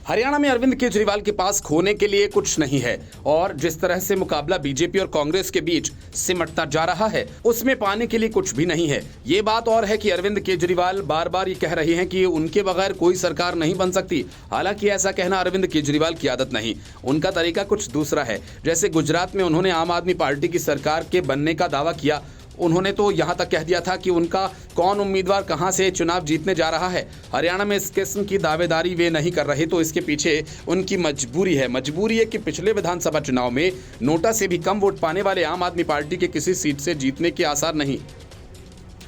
हरियाणा में अरविंद केजरीवाल के पास खोने के लिए कुछ नहीं है और जिस तरह से मुकाबला बीजेपी और कांग्रेस के बीच सिमटता जा रहा है उसमें पाने के लिए कुछ भी नहीं है। ये बात और है कि अरविंद केजरीवाल बार बार ये कह रहे हैं कि उनके बगैर कोई सरकार नहीं बन सकती। हालांकि ऐसा कहना अरविंद केजरीवाल की आदत नहीं, उनका तरीका कुछ दूसरा है। जैसे गुजरात में उन्होंने आम आदमी पार्टी की सरकार के बनने का दावा किया, उन्होंने तो यहां तक कह दिया था कि उनका कौन उम्मीदवार कहां से चुनाव जीतने जा रहा है। हरियाणा में इस किस्म की दावेदारी वे नहीं कर रहे तो इसके पीछे उनकी मजबूरी है कि पिछले विधानसभा चुनाव में नोटा से भी कम वोट पाने वाले आम आदमी पार्टी के किसी सीट से जीतने के आसार नहीं,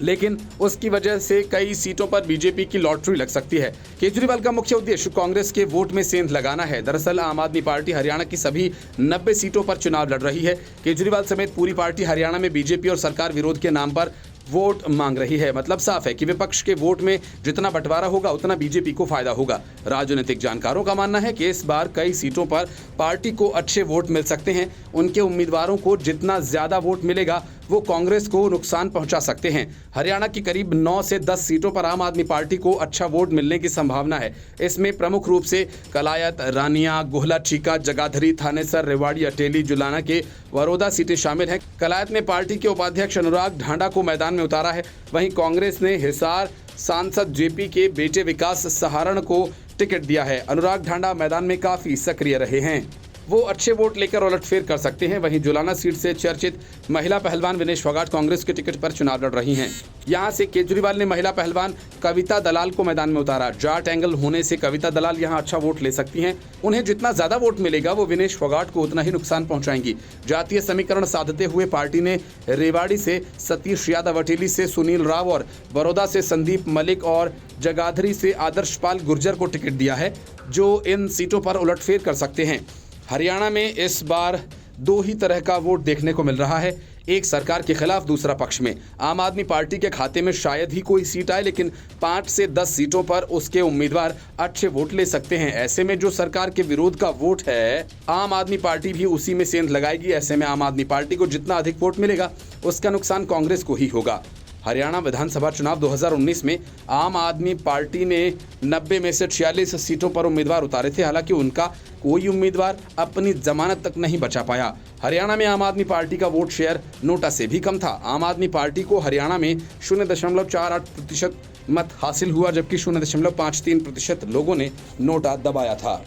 लेकिन उसकी वजह से कई सीटों पर बीजेपी की लॉटरी लग सकती है। केजरीवाल का मुख्य उद्देश्य कांग्रेस के वोट में सेंध लगाना है। दरअसल आम आदमी पार्टी हरियाणा की सभी 90 सीटों पर चुनाव लड़ रही है। केजरीवाल समेत पूरी पार्टी हरियाणा में बीजेपी और सरकार विरोध के नाम पर वोट मांग रही है। मतलब साफ है कि विपक्ष के वोट में जितना बंटवारा होगा उतना बीजेपी को फायदा होगा। राजनीतिक जानकारों का मानना है कि इस बार कई सीटों पर पार्टी को अच्छे वोट मिल सकते हैं। उनके उम्मीदवारों को जितना ज्यादा वोट मिलेगा वो कांग्रेस को नुकसान पहुंचा सकते हैं। हरियाणा की करीब 9 से 10 सीटों पर आम आदमी पार्टी को अच्छा वोट मिलने की संभावना है। इसमें प्रमुख रूप से कलायत, रानिया, गोहला, चीका, जगाधरी, थानेसर, रेवाड़ी, अटेली, जुलाना के वरोदा सीटें शामिल हैं। कलायत में पार्टी के उपाध्यक्ष अनुराग ढांडा को मैदान में उतारा है। वहीं कांग्रेस ने हिसार सांसद जेपी के बेटे विकास सहारण को टिकट दिया है। अनुराग ढांडा मैदान में काफी सक्रिय रहे हैं, वो अच्छे वोट लेकर उलटफेर कर सकते हैं। वहीं जुलाना सीट से चर्चित महिला पहलवान विनेश फोगाट कांग्रेस के टिकट पर चुनाव लड़ रही हैं। यहां से केजरीवाल ने महिला पहलवान कविता दलाल को मैदान में उतारा। जाट एंगल होने से कविता दलाल यहां अच्छा वोट ले सकती हैं। उन्हें जितना ज्यादा वोट मिलेगा वो विनेश फोगाट को उतना ही नुकसान पहुंचाएंगी। जातीय समीकरण साधते हुए पार्टी ने रेवाड़ी से सतीश यादव, अटेली से सुनील राव और बड़ौदा से संदीप मलिक और जगाधरी से आदर्श पाल गुर्जर को टिकट दिया है, जो इन सीटों पर उलटफेर कर सकते हैं। हरियाणा में इस बार 2 ही तरह का वोट देखने को मिल रहा है, एक सरकार के खिलाफ, दूसरा पक्ष में। आम आदमी पार्टी के खाते में शायद ही कोई सीट आए, लेकिन 5 से 10 सीटों पर उसके उम्मीदवार अच्छे वोट ले सकते हैं। ऐसे में जो सरकार के विरोध का वोट है, आम आदमी पार्टी भी उसी में सेंध लगाएगी। ऐसे में आम आदमी पार्टी को जितना अधिक वोट मिलेगा उसका नुकसान कांग्रेस को ही होगा। हरियाणा विधानसभा चुनाव 2019 में आम आदमी पार्टी ने 90 में से 46 सीटों पर उम्मीदवार उतारे थे। हालांकि उनका कोई उम्मीदवार अपनी जमानत तक नहीं बचा पाया। हरियाणा में आम आदमी पार्टी का वोट शेयर नोटा से भी कम था। आम आदमी पार्टी को हरियाणा में 0.48% मत हासिल हुआ, जबकि 0.53% लोगों ने नोटा दबाया था।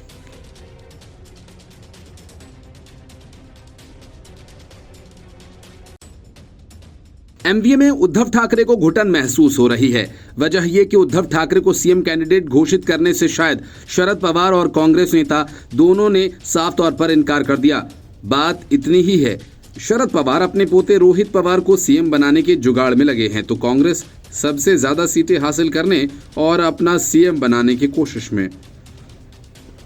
एमवीए में उद्धव ठाकरे को घुटन महसूस हो रही है। वजह यह कि उद्धव ठाकरे को सीएम कैंडिडेट घोषित करने से शायद शरद पवार और कांग्रेस नेता दोनों ने साफ तौर पर इनकार कर दिया। बात इतनी ही है, शरद पवार अपने पोते रोहित पवार को सीएम बनाने के जुगाड़ में लगे हैं, तो कांग्रेस सबसे ज्यादा सीटें हासिल करने और अपना सीएम बनाने की कोशिश में।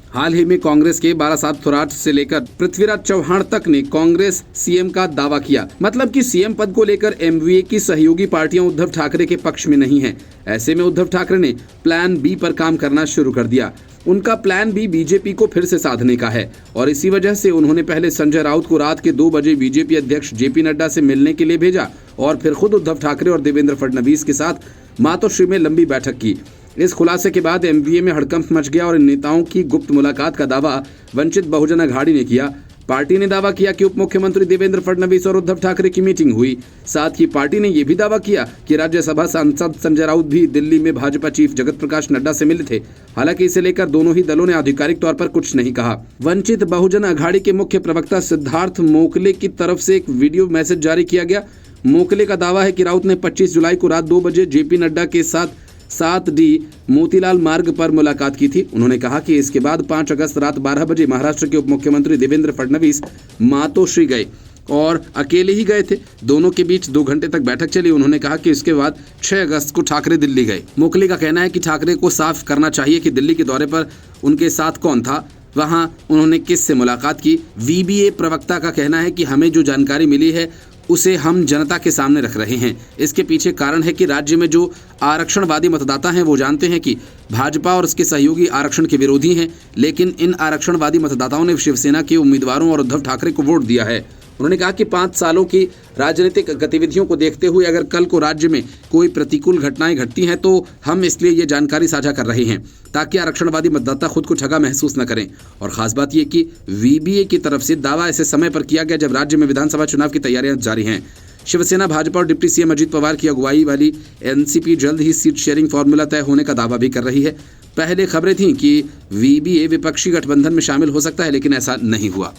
हाल ही में कांग्रेस के बारासात थोराट से लेकर पृथ्वीराज चौहान तक ने कांग्रेस सीएम का दावा किया। मतलब कि सीएम पद को लेकर एमवीए की सहयोगी पार्टियां उद्धव ठाकरे के पक्ष में नहीं हैं। ऐसे में उद्धव ठाकरे ने प्लान बी पर काम करना शुरू कर दिया। उनका प्लान बी बीजेपी को फिर से साधने का है और इसी वजह से उन्होंने पहले संजय राउत को रात के 2 बजे बीजेपी अध्यक्ष जेपी नड्डा से मिलने के लिए भेजा और फिर खुद उद्धव ठाकरे और देवेंद्र फडणवीस के साथ मातोश्री में लंबी बैठक की। इस खुलासे के बाद एमवीए में हड़कंप मच गया और इन नेताओं की गुप्त मुलाकात का दावा वंचित बहुजन अघाड़ी ने किया। पार्टी ने दावा किया कि उप मुख्यमंत्री देवेंद्र फडणवीस और उद्धव ठाकरे की मीटिंग हुई। साथ ही पार्टी ने यह भी दावा किया कि राज्यसभा सांसद संजय राउत भी दिल्ली में भाजपा चीफ जगत प्रकाश नड्डा से मिले थे। हालांकि इसे लेकर दोनों ही दलों ने आधिकारिक तौर पर कुछ नहीं कहा। वंचित बहुजन अघाड़ी के मुख्य प्रवक्ता सिद्धार्थ मोकले की तरफ से एक वीडियो मैसेज जारी किया गया। मोकले का दावा है कि राउत ने 25 जुलाई को रात 2 बजे जेपी नड्डा के साथ 7D मोतीलाल मार्ग पर मुलाकात की थी। उन्होंने कहा कि इसके बाद 5 अगस्त रात 12 बजे महाराष्ट्र के उप मुख्यमंत्री देवेंद्र फडणवीस मातोश्री गए और अकेले ही गए थे। दोनों के बीच 2 घंटे तक बैठक चली। उन्होंने कहा कि इसके बाद 6 अगस्त को ठाकरे दिल्ली गए। मोकले का कहना है कि ठाकरे को साफ करना चाहिए कि दिल्ली के दौरे पर उनके साथ कौन था, वहां उन्होंने किससे मुलाकात की। वीबीए प्रवक्ता का कहना है कि हमें जो जानकारी मिली है उसे हम जनता के सामने रख रहे हैं। इसके पीछे कारण है कि राज्य में जो आरक्षणवादी मतदाता हैं वो जानते हैं कि भाजपा और उसके सहयोगी आरक्षण के विरोधी हैं, लेकिन इन आरक्षणवादी मतदाताओं ने शिवसेना के उम्मीदवारों और उद्धव ठाकरे को वोट दिया है। उन्होंने कहा कि 5 सालों की राजनीतिक गतिविधियों को देखते हुए अगर कल को राज्य में कोई प्रतिकूल घटनाएं घटती हैं तो हम इसलिए ये जानकारी साझा कर रहे हैं ताकि आरक्षणवादी मतदाता खुद को ठगा महसूस न करें। और खास बात यह कि वीबीए की तरफ से दावा ऐसे समय पर किया गया जब राज्य में विधानसभा चुनाव की तैयारियां जारी हैं। शिवसेना, भाजपा और डिप्टी सीएम अजित पवार की अगुवाई वाली एनसीपी जल्द ही सीट शेयरिंग फॉर्मूला तय होने का दावा भी कर रही है। पहले खबरें थीं कि वीबीए विपक्षी गठबंधन में शामिल हो सकता है, लेकिन ऐसा नहीं हुआ।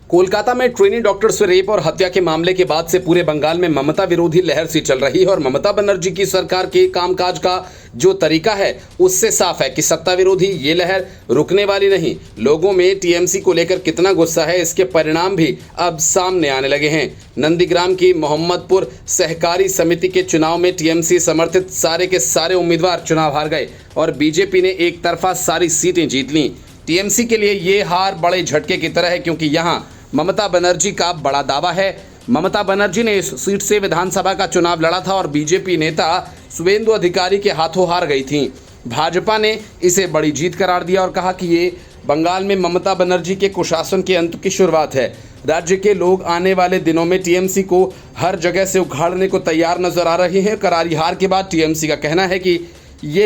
कोलकाता में ट्रेनी डॉक्टर से रेप और हत्या के मामले के बाद से पूरे बंगाल में ममता विरोधी लहर सी चल रही है और ममता बनर्जी की सरकार के कामकाज का जो तरीका है उससे साफ है कि सत्ता विरोधी ये लहर रुकने वाली नहीं। लोगों में टीएमसी को लेकर कितना गुस्सा है इसके परिणाम भी अब सामने आने लगे हैं। नंदीग्राम की मोहम्मदपुर सहकारी समिति के चुनाव में टीएमसी समर्थित सारे के सारे उम्मीदवार चुनाव हार गए और बीजेपी ने एक तरफा सारी सीटें जीत लीं। टीएमसी के लिए ये हार बड़े झटके की तरह है क्योंकि यहाँ ममता बनर्जी का बड़ा दावा है। ममता बनर्जी ने इस सीट से विधानसभा का चुनाव लड़ा था और बीजेपी नेता शुवेंदु अधिकारी के हाथों हार गई थी। भाजपा ने इसे बड़ी जीत करार दिया और कहा कि ये बंगाल में ममता बनर्जी के कुशासन के अंत की शुरुआत है। राज्य के लोग आने वाले दिनों में टीएमसी को हर जगह से उखाड़ने को तैयार नजर आ रहे हैं। करारी हार के बाद टीएमसी का कहना है कि ये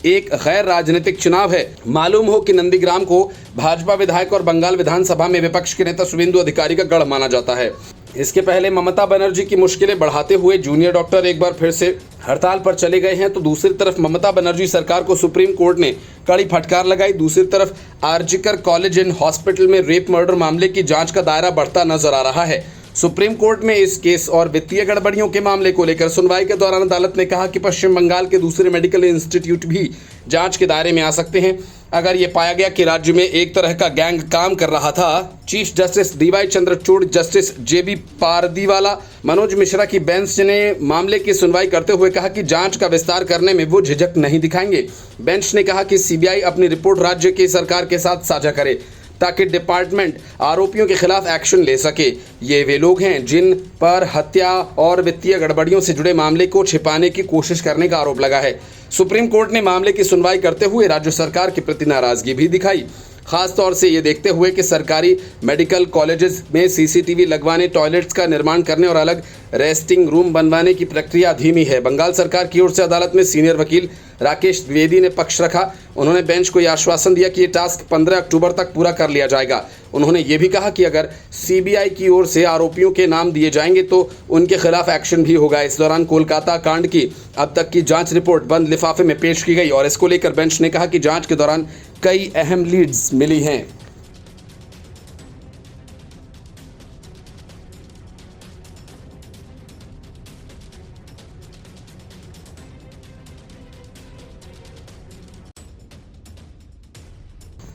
एक गैर राजनीतिक चुनाव है। मालूम हो कि नंदीग्राम को भाजपा विधायक और बंगाल विधानसभा में विपक्ष के नेता शुवेंदु अधिकारी का गढ़ माना जाता है। इसके पहले ममता बनर्जी की मुश्किलें बढ़ाते हुए जूनियर डॉक्टर एक बार फिर से हड़ताल पर चले गए हैं तो दूसरी तरफ ममता बनर्जी सरकार को सुप्रीम कोर्ट ने कड़ी फटकार लगाई। दूसरी तरफ आरजीकर कॉलेज एंड हॉस्पिटल में रेप मर्डर मामले की जांच का दायरा बढ़ता नजर आ रहा है। सुप्रीम कोर्ट में इस केस और वित्तीय गड़बड़ियों के मामले को लेकर सुनवाई के दौरान अदालत ने कहा कि पश्चिम बंगाल के दूसरे मेडिकल इंस्टीट्यूट भी जांच के दायरे में आ सकते हैं अगर ये पाया गया कि राज्य में एक तरह का गैंग काम कर रहा था। Chief justice DY Chandrachud, justice JB Pardiwala, Manoj Mishra की बेंच ने मामले की सुनवाई करते हुए कहा कि जांच का विस्तार करने में वो झिझक नहीं दिखाएंगे। बेंच ने कहा कि सीबीआई अपनी रिपोर्ट राज्य की सरकार के साथ साझा करे ताकि डिपार्टमेंट आरोपियों के खिलाफ एक्शन ले सके। ये वे लोग हैं जिन पर हत्या और वित्तीय गड़बड़ियों से जुड़े मामले को छिपाने की कोशिश करने का आरोप लगा है। सुप्रीम कोर्ट ने मामले की सुनवाई करते हुए राज्य सरकार के प्रति नाराजगी भी दिखाई, खास तौर से ये देखते हुए कि सरकारी मेडिकल कॉलेजेस में सीसीटीवी लगवाने, टॉयलेट्स का निर्माण करने और अलग रेस्टिंग रूम बनवाने की प्रक्रिया धीमी है। बंगाल सरकार की ओर से अदालत में सीनियर वकील राकेश द्विवेदी ने पक्ष रखा। उन्होंने बेंच को यह आश्वासन दिया कि ये टास्क 15 अक्टूबर तक पूरा कर लिया जाएगा। उन्होंने ये भी कहा कि अगर सीबीआई की ओर से आरोपियों के नाम दिए जाएंगे तो उनके खिलाफ एक्शन भी होगा। इस दौरान कोलकाता कांड की अब तक की जांच रिपोर्ट बंद लिफाफे में पेश की गई और इसको लेकर बेंच ने कहा कि जांच के दौरान कई अहम लीड्स मिली हैं।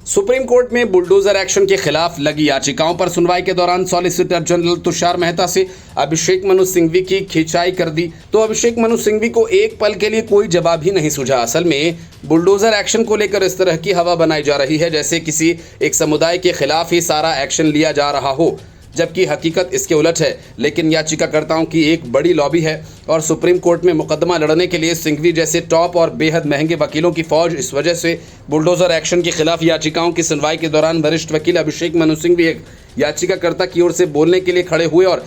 सुप्रीम कोर्ट में बुलडोजर एक्शन के खिलाफ लगी याचिकाओं पर सुनवाई के दौरान सॉलिसिटर जनरल तुषार मेहता से अभिषेक मनु सिंघवी की खिंचाई कर दी तो अभिषेक मनु सिंघवी को एक पल के लिए कोई जवाब ही नहीं सूझा। असल में बुलडोजर एक्शन को लेकर इस तरह की हवा बनाई जा रही है जैसे किसी एक समुदाय के खिलाफ ही सारा एक्शन लिया जा रहा हो, जबकि हकीकत इसके उलट है। लेकिन याचिकाकर्ताओं की एक बड़ी लॉबी है और सुप्रीम कोर्ट में मुकदमा लड़ने के लिए सिंघवी जैसे टॉप और बेहद महंगे वकीलों की फौज। इस वजह से बुलडोजर एक्शन के खिलाफ याचिकाओं की सुनवाई के दौरान वरिष्ठ वकील अभिषेक मनु सिंघवी एक याचिकाकर्ता की ओर से बोलने के लिए खड़े हुए और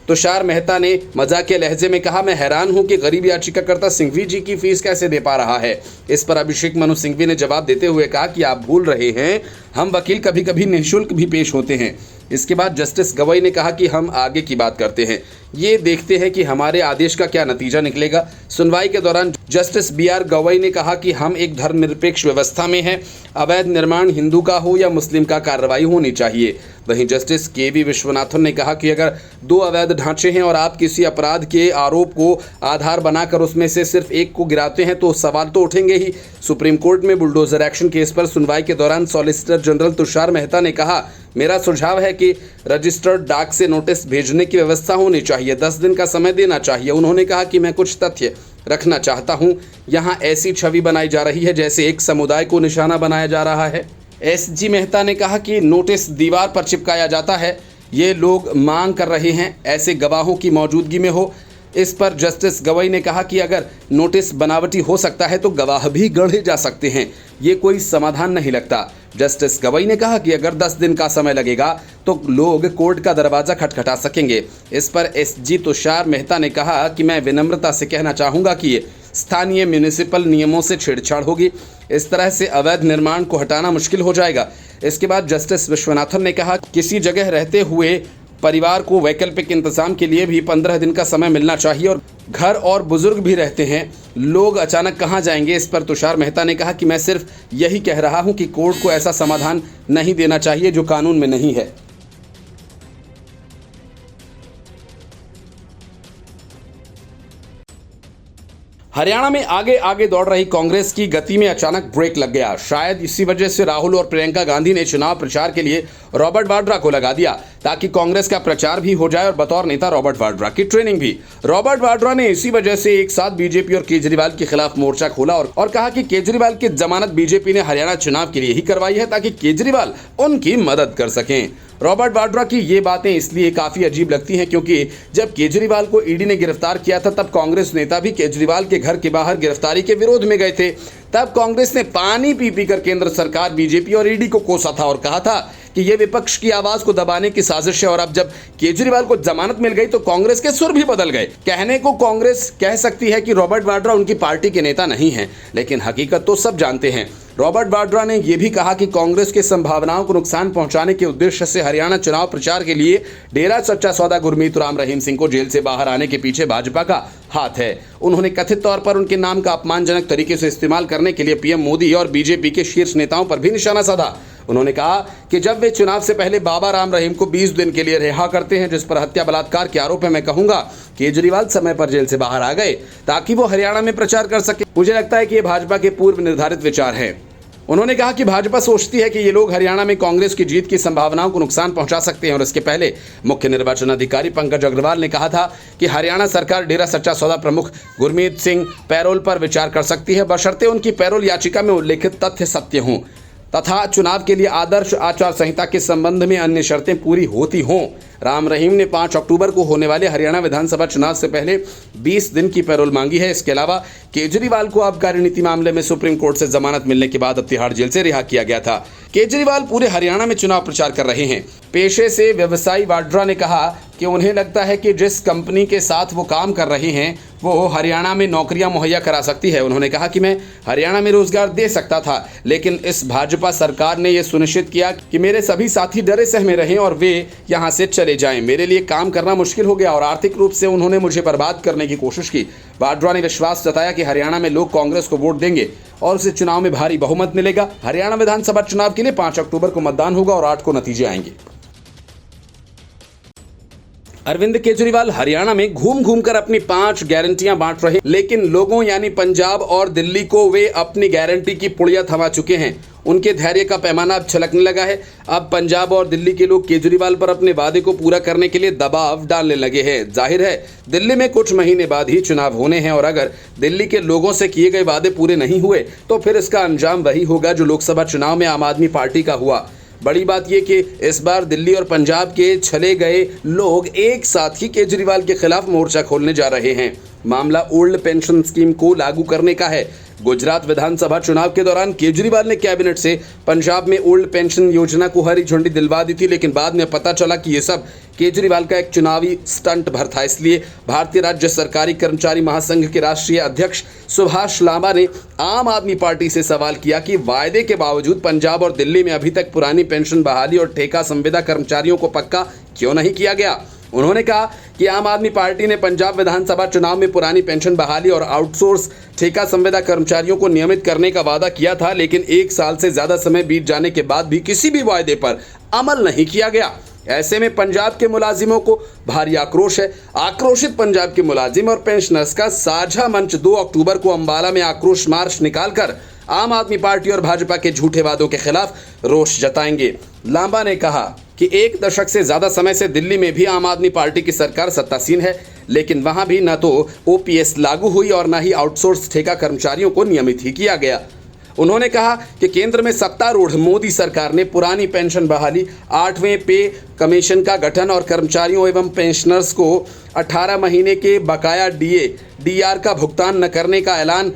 तुषार मेहता ने मजाकिया लहजे में कहा, मैं हैरान हूं कि गरीब याचिकाकर्ता सिंघवी जी की फीस कैसे दे पा रहा है। इस पर अभिषेक मनु सिंघवी ने जवाब देते हुए कहा कि आप भूल रहे हैं, हम वकील कभी कभी निःशुल्क भी पेश होते हैं। इसके बाद जस्टिस गवई ने कहा कि हम आगे की बात करते हैं, ये देखते हैं कि हमारे आदेश का क्या नतीजा निकलेगा। सुनवाई के दौरान जस्टिस बीआर गवई ने कहा कि हम एक धर्मनिरपेक्ष व्यवस्था में हैं, अवैध निर्माण हिंदू का हो या मुस्लिम का, कार्रवाई होनी चाहिए। वहीं जस्टिस केवी विश्वनाथन ने कहा कि अगर दो अवैध ढांचे हैं और आप किसी अपराध के आरोप को आधार बनाकर उसमें से सिर्फ एक को गिराते हैं तो सवाल तो उठेंगे ही। सुप्रीम कोर्ट में बुलडोजर एक्शन केस पर सुनवाई के दौरान सॉलिसिटर जनरल तुषार मेहता ने कहा, मेरा सुझाव है कि रजिस्टर्ड डाक से नोटिस भेजने की व्यवस्था होनी चाहिए, 10 दिन का समय देना चाहिए। उन्होंने कहा कि मैं कुछ तथ्य रखना चाहता हूं, यहाँ ऐसी छवि बनाई जा रही है जैसे एक समुदाय को निशाना बनाया जा रहा है। एसजी मेहता ने कहा कि नोटिस दीवार पर चिपकाया जाता है, ये लोग मांग कर रहे हैं ऐसे गवाहों की मौजूदगी में हो। इस पर जस्टिस गवई ने कहा कि अगर नोटिस बनावटी हो सकता है तो गवाह भी गढ़े जा सकते हैं, ये कोई समाधान नहीं लगता। जस्टिस गवई ने कहा कि अगर 10 दिन का समय लगेगा तो लोग कोर्ट का दरवाजा खटखटा सकेंगे। इस पर एसजी तुषार मेहता ने कहा कि मैं विनम्रता से कहना चाहूँगा कि ये स्थानीय म्यूनिसिपल नियमों से छेड़छाड़ होगी, इस तरह से अवैध निर्माण को हटाना मुश्किल हो जाएगा। इसके बाद जस्टिस विश्वनाथन ने कहा किसी जगह रहते हुए परिवार को वैकल्पिक इंतजाम के लिए भी 15 दिन का समय मिलना चाहिए और घर और बुजुर्ग भी रहते हैं, लोग अचानक कहां जाएंगे। इस पर तुषार मेहता ने कहा कि मैं सिर्फ यही कह रहा हूं कि कोर्ट को ऐसा समाधान नहीं देना चाहिए जो कानून में नहीं है। हरियाणा में आगे आगे दौड़ रही कांग्रेस की गति में अचानक ब्रेक लग गया। शायद इसी वजह से राहुल और प्रियंका गांधी ने चुनाव प्रचार के लिए रॉबर्ट वाड्रा को लगा दिया ताकि कांग्रेस का प्रचार भी हो जाए और बतौर नेता रॉबर्ट वाड्रा की ट्रेनिंग भी। रॉबर्ट वाड्रा ने इसी वजह से एक साथ बीजेपी और केजरीवाल के खिलाफ मोर्चा खोला और कहा कि केजरीवाल की जमानत बीजेपी ने हरियाणा चुनाव के लिए ही करवाई है ताकि केजरीवाल उनकी मदद कर सकें। रॉबर्ट वाड्रा की ये बातें इसलिए काफी अजीब लगती हैं क्योंकि जब केजरीवाल को ईडी ने गिरफ्तार किया था तब कांग्रेस नेता भी केजरीवाल के घर के बाहर गिरफ्तारी के विरोध में गए थे। तब कांग्रेस ने पानी पी पी कर केंद्र सरकार, बीजेपी और ईडी को कोसा था और कहा था कि ये विपक्ष की आवाज को दबाने की साजिश है। और अब जब केजरीवाल को जमानत मिल गई तो कांग्रेस के सुर भी बदल गए। कहने को कांग्रेस कह सकती है कि रॉबर्ट वाड्रा उनकी पार्टी के नेता नहीं हैं, लेकिन हकीकत तो सब जानते हैं। रॉबर्ट वाड्रा ने यह भी कहा कि कांग्रेस की संभावनाओं को नुकसान पहुंचाने के उद्देश्य से हरियाणा चुनाव प्रचार के लिए डेरा सच्चा सौदा गुरमीत राम रहीम सिंह को जेल से बाहर आने के पीछे भाजपा का हाथ है। उन्होंने कथित तौर पर उनके नाम का अपमानजनक तरीके से इस्तेमाल करने के लिए पीएम मोदी और बीजेपी के शीर्ष नेताओं पर भी निशाना साधा। उन्होंने कहा कि जब वे चुनाव से पहले बाबा राम रहीम को 20 दिन के लिए रिहा करते हैं, जिस पर हत्या बलात्कार के आरोप है, मैं कहूंगा केजरीवाल समय पर जेल से बाहर आ गए ताकि वो हरियाणा में प्रचार कर सके। मुझे लगता है कि ये भाजपा के पूर्व निर्धारित विचार हैं। उन्होंने कहा कि भाजपा सोचती है कि ये लोग हरियाणा में कांग्रेस की जीत की संभावनाओं को नुकसान पहुंचा सकते हैं और इसके पहले मुख्य निर्वाचन अधिकारी पंकज अग्रवाल ने कहा था कि हरियाणा सरकार डेरा सच्चा सौदा प्रमुख गुरमीत सिंह पैरोल पर विचार कर सकती है, बशर्ते उनकी पैरोल याचिका में उल्लेखित तथ्य सत्य हों तथा चुनाव के लिए आदर्श आचार संहिता के संबंध में अन्य शर्तें पूरी होती हों। राम रहीम ने 5 अक्टूबर को होने वाले हरियाणा विधानसभा चुनाव से पहले 20 दिन की पैरोल मांगी है। इसके अलावा केजरीवाल को आबकारी नीति मामले में सुप्रीम कोर्ट से जमानत मिलने के बाद अब तिहाड़ जेल से रिहा किया गया था। केजरीवाल पूरे हरियाणा में चुनाव प्रचार कर रहे हैं। पेशे से व्यवसायी वाड्रा ने कहा कि उन्हें लगता है कि जिस कंपनी के साथ वो काम कर रहे हैं वो हरियाणा में नौकरियां मुहैया करा सकती है। उन्होंने कहा कि मैं हरियाणा में रोजगार दे सकता था, लेकिन इस भाजपा सरकार ने यह सुनिश्चित किया कि मेरे सभी साथी डरे सहमे रहें और वे यहां से चले जाएं। मेरे लिए काम करना मुश्किल हो गया और आर्थिक रूप से उन्होंने मुझे बर्बाद करने की कोशिश की। वाड्रा ने विश्वास जताया कि हरियाणा में लोग कांग्रेस को वोट देंगे और उसे चुनाव में भारी बहुमत मिलेगा। हरियाणा विधानसभा चुनाव के लिए 5 अक्टूबर को मतदान होगा और 8 को नतीजे आएंगे। अरविंद केजरीवाल हरियाणा में घूम घूम कर अपनी 5 गारंटियां बांट रहे, लेकिन लोगों यानी पंजाब और दिल्ली को वे अपनी गारंटी की पुड़िया थमा चुके हैं। उनके धैर्य का पैमाना अब छलकने लगा है। अब पंजाब और दिल्ली के लोग केजरीवाल पर अपने वादे को पूरा करने के लिए दबाव डालने लगे हैं। जाहिर है दिल्ली में कुछ महीने बाद ही चुनाव होने हैं और अगर दिल्ली के लोगों से किए गए वादे पूरे नहीं हुए तो फिर इसका अंजाम वही होगा जो लोकसभा चुनाव में आम आदमी पार्टी का हुआ। बड़ी बात यह कि इस बार दिल्ली और पंजाब के छले गए लोग एक साथ ही केजरीवाल के खिलाफ मोर्चा खोलने जा रहे हैं। मामला ओल्ड पेंशन स्कीम को लागू करने का है। गुजरात विधानसभा चुनाव के दौरान केजरीवाल ने कैबिनेट से पंजाब में ओल्ड पेंशन योजना को हरी झंडी दिलवा दी थी, लेकिन बाद में पता चला कि ये सब केजरीवाल का एक चुनावी स्टंट भर था। इसलिए भारतीय राज्य सरकारी कर्मचारी महासंघ के राष्ट्रीय अध्यक्ष सुभाष लांबा ने आम आदमी पार्टी से सवाल किया कि वायदे के बावजूद पंजाब और दिल्ली में अभी तक पुरानी पेंशन बहाली और ठेका संविदा कर्मचारियों को पक्का क्यों नहीं किया गया। उन्होंने कहा कि आम आदमी पार्टी ने पंजाब विधानसभा चुनाव में पुरानी पेंशन बहाली और आउटसोर्स ठेका संविदा कर्मचारियों को नियमित करने का वादा किया था, लेकिन 1 साल से ज्यादा समय बीत जाने के बाद भी किसी भी वायदे पर अमल नहीं किया गया। ऐसे में पंजाब के मुलाजिमों को भारी आक्रोश है। आक्रोशित पंजाब के मुलाजिम और पेंशनर्स का साझा मंच 2 अक्टूबर को अंबाला में आक्रोश मार्च निकालकर आम आदमी पार्टी और भाजपा के झूठे वादों के खिलाफ रोष जताएंगे। लांबा ने कहा कि 1 दशक से ज्यादा समय से दिल्ली में भी आम आदमी पार्टी की सरकार सत्तासीन है, लेकिन वहां भी न तो ओपीएस लागू हुई और न ही आउटसोर्स ठेका कर्मचारियों को नियमित ही किया गया। उन्होंने कहा कि केंद्र में सत्तारूढ़ मोदी सरकार ने पुरानी पेंशन बहाली, 8वें पे कमीशन का गठन और कर्मचारियों एवं पेंशनर्स को 18 महीने के बकाया डीआर का भुगतान न करने का ऐलान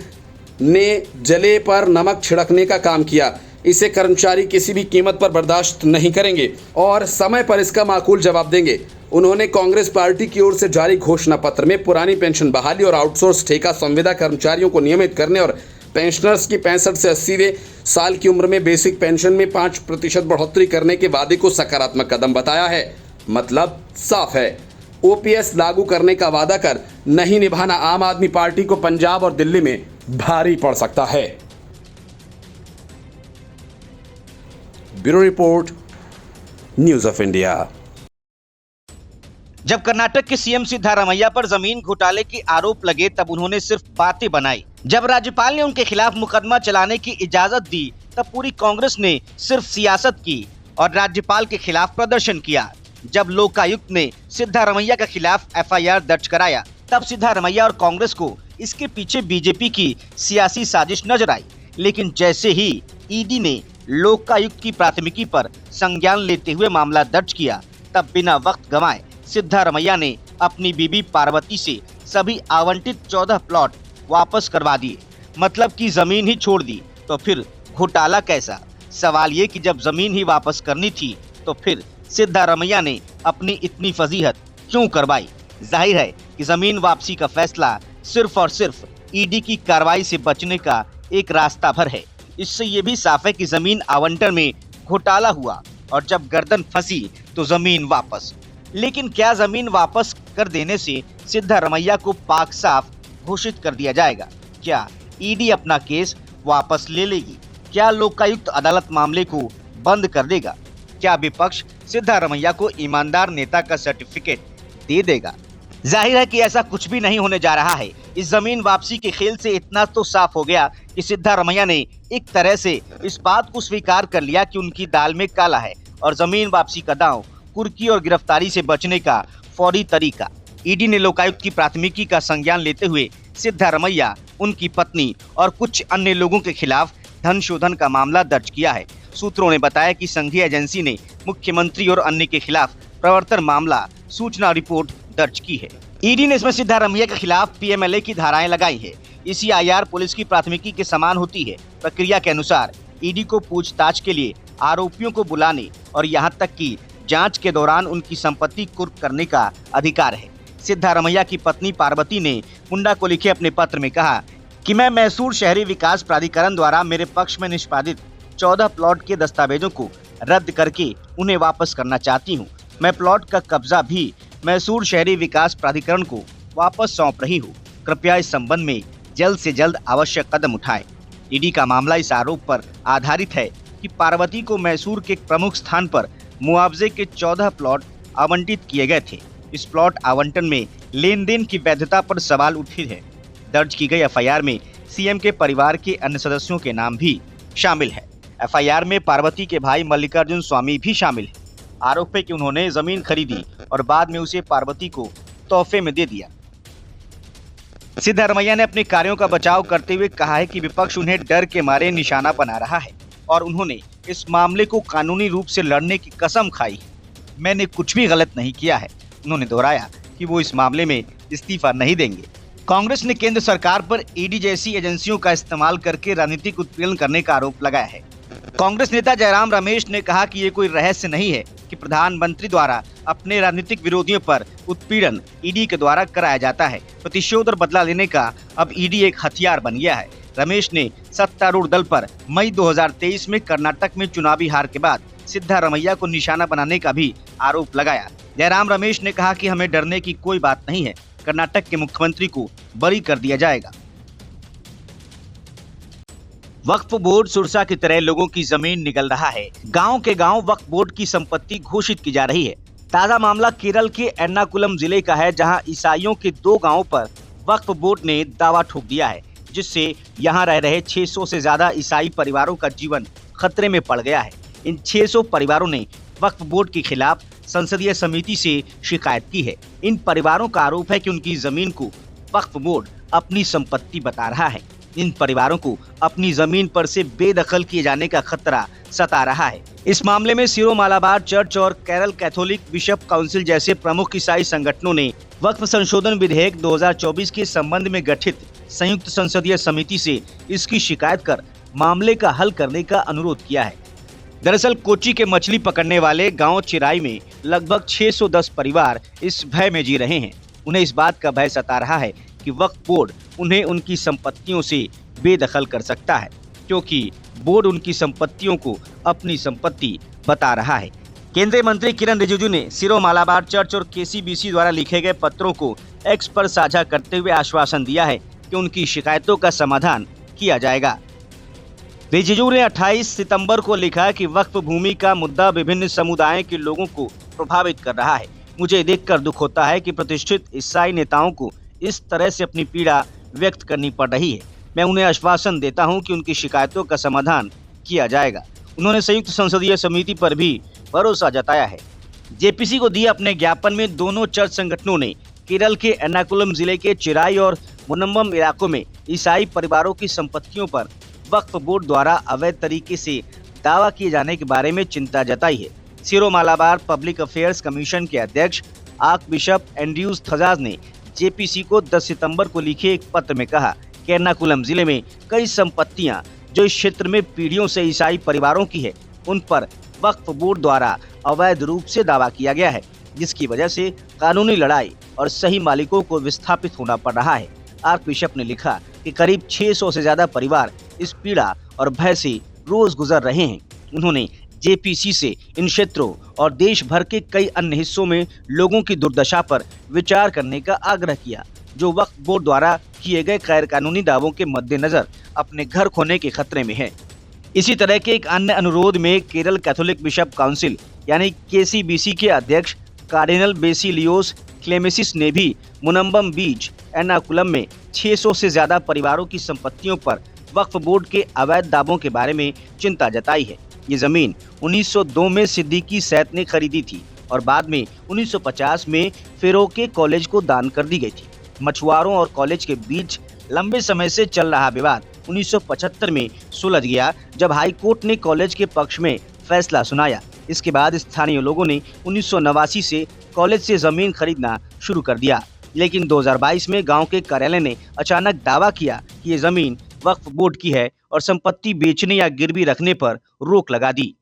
ने जले पर नमक छिड़कने का काम किया। इसे कर्मचारी किसी भी कीमत पर बर्दाश्त नहीं करेंगे और समय पर इसका माकूल जवाब देंगे। उन्होंने कांग्रेस पार्टी की ओर से जारी घोषणा पत्र में पुरानी पेंशन बहाली और आउटसोर्स ठेका संविदा कर्मचारियों को नियमित करने और पेंशनर्स की 65 से 80वें साल की उम्र में बेसिक पेंशन में 5% बढ़ोतरी करने के वादे को सकारात्मक कदम बताया है। मतलब साफ है, ओपीएस लागू करने का वादा कर नहीं निभाना आम आदमी पार्टी को पंजाब और दिल्ली में भारी पड़ सकता है। Bureau report, news of India. जब कर्नाटक के सीएम सिद्धारमैया पर जमीन घोटाले के आरोप लगे तब उन्होंने सिर्फ बातें बनाई। जब राज्यपाल ने उनके खिलाफ मुकदमा चलाने की इजाजत दी तब पूरी कांग्रेस ने सिर्फ सियासत की और राज्यपाल के खिलाफ प्रदर्शन किया। जब लोकायुक्त ने सिद्धारमैया के खिलाफ एफआईआर दर्ज कराया तब सिद्धारमैया और कांग्रेस को इसके पीछे बीजेपी की सियासी साजिश नजर आई। लेकिन जैसे ही ईडी ने लोकायुक्त की प्राथमिकी पर संज्ञान लेते हुए मामला दर्ज किया तब बिना वक्त गंवाए सिद्धारमैया ने अपनी बीबी पार्वती से सभी आवंटित 14 प्लॉट वापस करवा दिए। मतलब कि जमीन ही छोड़ दी तो फिर घोटाला कैसा? सवाल ये कि जब जमीन ही वापस करनी थी तो फिर सिद्धारमैया ने अपनी इतनी फजीहत क्यों करवाई? जाहिर है कि जमीन वापसी का फैसला सिर्फ और सिर्फ ईडी की कार्रवाई से बचने का एक रास्ता भर है। इससे ये भी साफ है कि जमीन आवंटन में घोटाला हुआ और जब गर्दन फंसी तो जमीन वापस। लेकिन क्या जमीन वापस कर देने से सिद्धारमैया को पाक साफ घोषित कर दिया जाएगा? क्या ईडी अपना केस वापस ले लेगी? क्या लोकायुक्त अदालत मामले को बंद कर देगा? क्या विपक्ष सिद्धारमैया को ईमानदार नेता का सर्टिफिकेट दे देगा? जाहिर है कि ऐसा कुछ भी नहीं होने जा रहा है। इस जमीन वापसी के खेल से इतना तो साफ हो गया कि सिद्धारमैया ने एक तरह से इस बात को स्वीकार कर लिया कि उनकी दाल में काला है और जमीन वापसी का दांव, कुर्की और गिरफ्तारी से बचने का फौरी तरीका। ईडी ने लोकायुक्त की प्राथमिकी का संज्ञान लेते हुए सिद्धारमैया, उनकी पत्नी और कुछ अन्य लोगों के खिलाफ धन शोधन का मामला दर्ज किया है। सूत्रों ने बताया कि संघीय एजेंसी ने मुख्यमंत्री और अन्य के खिलाफ प्रवर्तन मामला सूचना रिपोर्ट दर्ज की है। ईडी ने इसमें सिद्धारमैया के खिलाफ पीएमएलए की धाराएं लगाई है। ईसीआईआर पुलिस की प्राथमिकी के समान होती है। प्रक्रिया के अनुसार ईडी को पूछताछ के लिए आरोपियों को बुलाने और यहाँ तक कि जांच के दौरान उनकी संपत्ति कुर्क करने का अधिकार है। सिद्धारमैया की पत्नी पार्वती ने मुंडा को लिखे अपने पत्र में कहा कि मैं मैसूर शहरी विकास प्राधिकरण द्वारा मेरे पक्ष में निष्पादित 14 प्लॉट के दस्तावेजों को रद्द करके उन्हें वापस करना चाहती हूँ। मैं प्लॉट का कब्जा भी मैसूर शहरी विकास प्राधिकरण को वापस सौंप रही हूँ। कृपया इस संबंध में जल्द से जल्द आवश्यक कदम उठाएं। ईडी का मामला इस आरोप पर आधारित है कि पार्वती को मैसूर के एक प्रमुख स्थान पर मुआवजे के 14 प्लॉट आवंटित किए गए थे। इस प्लॉट आवंटन में लेन देन की वैधता पर सवाल उठे हैं। दर्ज की गई एफआईआर में सीएम के परिवार के अन्य सदस्यों के नाम भी शामिल है। एफआईआर में पार्वती के भाई मल्लिकार्जुन स्वामी भी शामिल है। आरोप है कि उन्होंने जमीन खरीदी और बाद में उसे पार्वती को तोहफे में दे दिया। सिद्धारमैया ने अपने कार्यों का बचाव करते हुए कहा है कि विपक्ष उन्हें डर के मारे निशाना बना रहा है और उन्होंने इस मामले को कानूनी रूप से लड़ने की कसम खाई है। मैंने कुछ भी गलत नहीं किया है। उन्होंने दोहराया कि वो इस मामले में इस्तीफा नहीं देंगे। कांग्रेस ने केंद्र सरकार पर ईडी जैसी एजेंसियों का इस्तेमाल करके राजनीतिक उत्पीड़न करने का आरोप लगाया है। कांग्रेस नेता जयराम रमेश ने कहा कि ये कोई रहस्य नहीं है कि प्रधानमंत्री द्वारा अपने राजनीतिक विरोधियों पर उत्पीड़न ईडी के द्वारा कराया जाता है। प्रतिशोध और बदला लेने का अब ईडी एक हथियार बन गया है। रमेश ने सत्तारूढ़ दल पर मई 2023 में कर्नाटक में चुनावी हार के बाद सिद्धारमैया को निशाना बनाने का भी आरोप लगाया। जयराम रमेश ने कहा कि हमें डरने की कोई बात नहीं है। कर्नाटक के मुख्यमंत्री को बरी कर दिया जाएगा। वक्फ बोर्ड सुरसा की तरह लोगों की जमीन निगल रहा है। गांव के गांव वक्फ बोर्ड की संपत्ति घोषित की जा रही है। ताजा मामला केरल के एर्नाकुलम जिले का है, जहां ईसाइयों के 2 गांवों पर वक्फ बोर्ड ने दावा ठोक दिया है, जिससे यहां रह रहे 600 से ज्यादा ईसाई परिवारों का जीवन खतरे में पड़ गया है। इन 600 परिवारों ने वक्फ बोर्ड के खिलाफ संसदीय समिति से शिकायत की है। इन परिवारों का आरोप है कि उनकी जमीन को वक्फ बोर्ड अपनी संपत्ति बता रहा है। इन परिवारों को अपनी जमीन पर से बेदखल किए जाने का खतरा सता रहा है। इस मामले में सिरो मालाबार चर्च और केरल कैथोलिक बिशप काउंसिल जैसे प्रमुख ईसाई संगठनों ने वक्फ संशोधन विधेयक 2024 के संबंध में गठित संयुक्त संसदीय समिति से इसकी शिकायत कर मामले का हल करने का अनुरोध किया है। दरअसल कोच्चि के मछली पकड़ने वाले गांव चिराई में लगभग 610 परिवार इस भय में जी रहे हैं। उन्हें इस बात का भय सता रहा है कि वक्फ बोर्ड उन्हें उनकी संपत्तियों से बेदखल कर सकता है, क्योंकि बोर्ड उनकी संपत्तियों को अपनी संपत्ति बता रहा है। केंद्रीय मंत्री किरण रिजिजू ने सिरो मालाबार चर्च और केसीबीसी द्वारा लिखे गए पत्रों को एक्स पर साझा करते हुए आश्वासन दिया है कि उनकी शिकायतों का समाधान किया जाएगा। रिजिजू ने 28 सितंबर को लिखा कि वक्फ भूमि का मुद्दा विभिन्न समुदायों के लोगों को प्रभावित कर रहा है। मुझे देखकर दुख होता है कि प्रतिष्ठित ईसाई नेताओं को इस तरह से अपनी पीड़ा व्यक्त करनी पड़ रही है। मैं उन्हें आश्वासन देता हूं कि उनकी शिकायतों का समाधान किया जाएगा। उन्होंने संयुक्त संसदीय समिति पर भी भरोसा जताया है। जेपीसी को दिए अपने ज्ञापन में दोनों चर्च संगठनों ने केरल के एर्नाकुलम जिले के चिराई और मुनम्बम इलाकों में ईसाई परिवारों की संपत्तियों पर वक्फ बोर्ड द्वारा अवैध तरीके से दावा किए जाने के बारे में चिंता जताई है। सिरो मालाबार पब्लिक अफेयर्स कमीशन के अध्यक्ष आर्क बिशप एंड्रयूज थजाज ने जेपीसी को 10 सितंबर को लिखे एक पत्र में कहा कि एर्नाकुलम जिले में कई संपत्तियां जो इस क्षेत्र में पीढ़ियों से ईसाई परिवारों की है, उन पर वक्फ बोर्ड द्वारा अवैध रूप से दावा किया गया है, जिसकी वजह से कानूनी लड़ाई और सही मालिकों को विस्थापित होना पड़ रहा है। आर्क बिशप ने लिखा कि करीब 600 से ज्यादा परिवार इस पीड़ा और भय से रोज गुजर रहे हैं। उन्होंने जेपीसी से इन क्षेत्रों और देश भर के कई अन्य हिस्सों में लोगों की दुर्दशा पर विचार करने का आग्रह किया, जो वक्फ बोर्ड द्वारा किए गए गैर कानूनी दावों के मद्देनजर अपने घर खोने के खतरे में है। इसी तरह के एक अन्य अनुरोध में केरल कैथोलिक बिशप काउंसिल यानी केसीबीसी के अध्यक्ष कार्डिनल बेसिलियोस क्लेमेसिस ने भी मुनम्बम बीच एर्नाकुलम में 600 से ज्यादा परिवारों की संपत्तियों पर वक्फ बोर्ड के अवैध दावों के बारे में चिंता जताई है। ये जमीन 1902 में सिद्दीकी सैयद ने खरीदी थी और बाद में 1950 में फेरोके कॉलेज को दान कर दी गई थी। मछुआरों और कॉलेज के बीच लंबे समय से चल रहा विवाद 1975 में सुलझ गया, जब हाई कोर्ट ने कॉलेज के पक्ष में फैसला सुनाया। इसके बाद स्थानीय लोगों ने 1989 से कॉलेज से जमीन खरीदना शुरू कर दिया, लेकिन 2022 में गांव के कार्यालय ने अचानक दावा किया कि ये जमीन वक्फ बोर्ड की है और संपत्ति बेचने या गिरवी रखने पर रोक लगा दी।